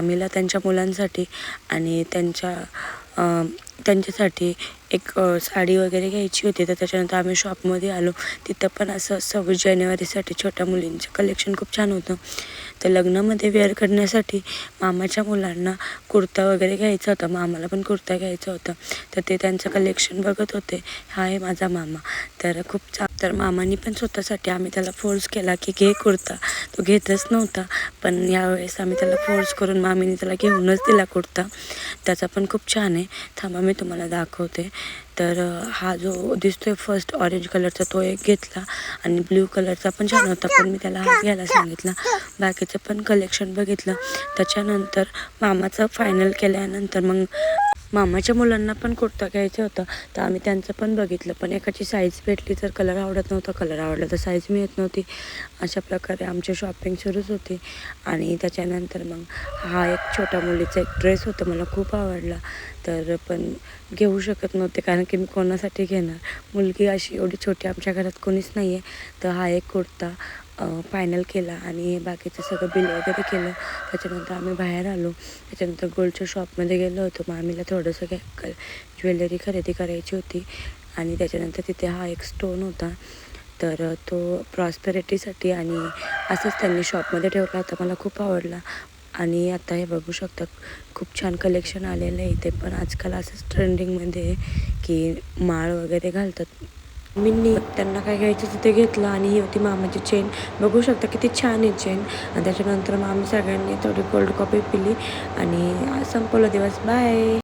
आम्हीला त्यांच्या मुलांसाठी आणि त्यांच्यासाठी एक साडी वगैरे घ्यायची होती. तर त्याच्यानंतर आम्ही शॉपमध्ये आलो. तिथं पण असं 26 जानेवारीसाठी छोट्या मुलींचं कलेक्शन खूप छान होतं. तर लग्नामध्ये वेअर करण्यासाठी मामाच्या मुलांना कुर्ता वगैरे घ्यायचा होता. मामाला पण कुर्ता घ्यायचा होता. तर ते त्यांचं कलेक्शन बघत होते. हा आहे माझा मामा. तर तर मामानी पण स्वतःसाठी आम्ही त्याला फोर्स केला की घे कुर्ता. तो घेतच नव्हता. पण यावेळेस आम्ही त्याला फोर्स करून मामीने त्याला घेऊनच दिला कुर्ता. त्याचा पण खूप छान आहे. थांबा मी तुम्हाला दाखवते. तर हा जो दिसतोय फर्स्ट ऑरेंज कलरचा तो एक घेतला आणि ब्ल्यू कलरचा पण छान होता. पण मी त्याला हा घ्यायला सांगितला. बाकीचं पण कलेक्शन बघितलं. त्याच्यानंतर मामाचं फायनल केल्यानंतर मग मामाच्या मुलांना पण कुर्ता घ्यायचा होता. तर आम्ही त्यांचं पण बघितलं. पण एकाची साईज भेटली तर कलर आवडत नव्हता, कलर आवडला तर साईज मिळत नव्हती. अशा प्रकारे आमची शॉपिंग सुरूच होती. आणि त्याच्यानंतर मग हा एक छोट्या मुलीचा एक ड्रेस होता, मला खूप आवडला. तर पण घेऊ शकत नव्हते कारण की मी कोणासाठी घेणार. मुलगी अशी एवढी छोटी आमच्या घरात कोणीच नाही आहे. तर हा एक कुर्ता फायनल केला आणि बाकीचं सगळं बिल वगैरे केलं. त्याच्यानंतर आम्ही बाहेर आलो. त्याच्यानंतर गोल्डच्या शॉपमध्ये गेलो होतो. मामीला थोडंसं ज्वेलरी खरेदी करायची होती. आणि त्याच्यानंतर तिथे हा एक स्टोन होता. तर तो प्रॉस्पेरिटीसाठी आणि असंच त्यांनी शॉपमध्ये ठेवला होता. मला खूप आवडला. आणि आता हे बघू शकता खूप छान कलेक्शन आलेलं आहे. इथे पण आजकाल असंच ट्रेंडिंगमध्ये आहे की माळ वगैरे घालतात. मी त्यांना काय घ्यायचं तिथे घेतलं. आणि ही होती मामाची चेन. बघू शकता किती छान आहे चेन. आणि त्याच्यानंतर मग आम्ही सगळ्यांनी थोडी कोल्ड कॉफी पिली आणि संपवला दिवस. बाय.